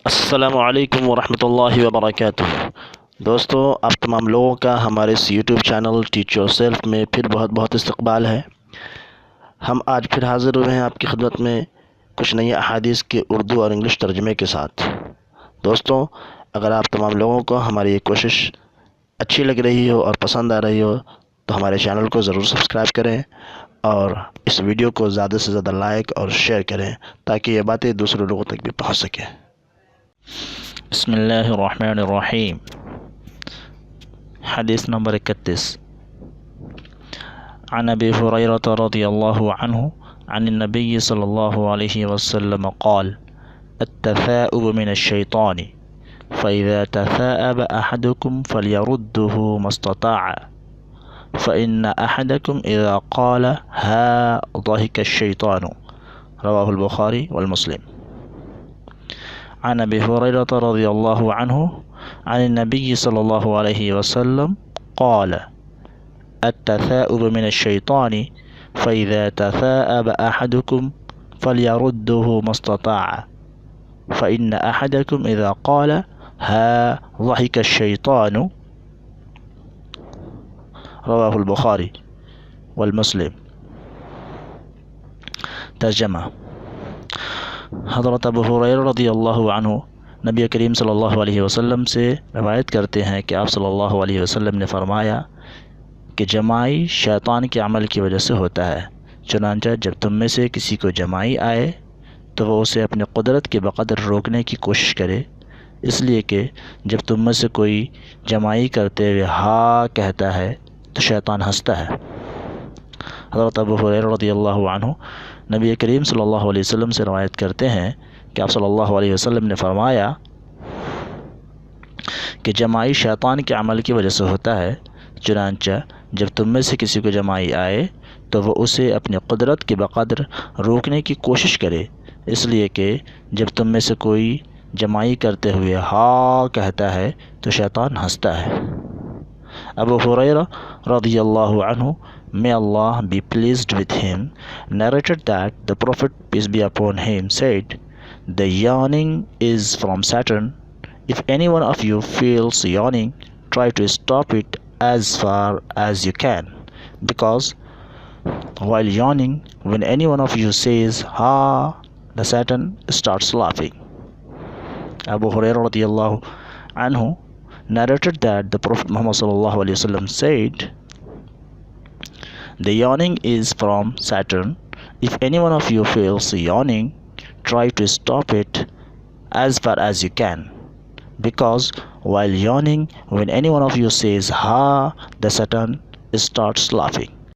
अस्सलामुअलैकुम वरहमतुल्लाहि वबरकातुहू। दोस्तों, आप तमाम लोगों का हमारे इस यूट्यूब चैनल टीच योरसेल्फ में फिर बहुत बहुत इस्तकबाल है। हम आज फिर हाज़िर हुए हैं आपकी खिदमत में कुछ नई अहादीस के उर्दू और इंग्लिश तर्जमे के साथ। दोस्तों, अगर आप तमाम लोगों को हमारी ये कोशिश अच्छी लग रही हो और पसंद आ रही हो तो हमारे चैनल को ज़रूर सब्सक्राइब करें और इस वीडियो को ज़्यादा से ज़्यादा लाइक और शेयर करें ताकि ये बातें दूसरे लोगों तक भी पहुँच सकें। बिस्मिल्लाहिर्रहमानिर्रहीम। हदीस नंबर 31 अन अबी हुरैरह रज़ियल्लाहु अन्हु अन नबी सल्लल्लाहु अलैहि वसल्लम क़ाल अत्तसाउब मिनश्शैतानि फ़इज़ा तसाअब अहदुकुम फ़लयरुद्दुहु मस्तताअ फ़इन्न अहदकुम इज़ा क़ाल हा ज़हिका अश्शैतानु। रवाहुल बुखारी वल मुस्लिम। عن أبي هريرة رضي الله عنه عن النبي صلى الله عليه وسلم قال التثاؤب من الشيطان فإذا تثاءب أحدكم فليرده ما استطاع فإن أحدكم إذا قال ها ضحك الشيطان رواه البخاري والمسلم। तर्जमा। हज़रत अबू हुरैरा रज़ियल्लाहु अन्हु नबी करीम सल्लल्लाहु अलैहि वसल्लम से रवायत करते हैं कि आप सल्लल्लाहु अलैहि वसल्लम ने फरमाया कि जमाई शैतान के अमल की वजह से होता है। चुनांचा जब तुम में से किसी को जमाई आए तो वो उसे अपने कुदरत के बक़दर रोकने की कोशिश करे, इसलिए कि जब तुम में से कोई जमाई करते हुए हाँ कहता है तो शैतान हंसता है। हज़रत अबू हुरैरा रज़ियल्लाहु अन्हु नबी करीम सल्लल्लाहु अलैहि वसल्लम से रवायत करते हैं कि आप सल्लल्लाहु अलैहि वसल्लम ने फरमाया कि जमाई शैतान के अमल की वजह से होता है। चुनांचा जब तुम में से किसी को जमाई आए तो वो उसे अपनी कुदरत के बक़दर रोकने की कोशिश करे, इसलिए कि जब तुम में से कोई जमाई करते हुए हाँ कहता है तो शैतान हंसता है। अबू हुरैरा रज़ियल्लाहु अन्हु, may Allah be pleased with him, narrated that the Prophet, peace be upon him, said, "The yawning is from Satan. If any one of you feels yawning, try to stop it as far as you can, because while yawning, when any one of you says ha, the Satan starts laughing." Abu Hurairah radiallahu anhu narrated that the Prophet Muhammad sallallahu alaihi wasallam said, "The yawning is from Saturn. If any one of you feels yawning, try to stop it as far as you can, because while yawning, when any one of you says ha, the Satan starts laughing."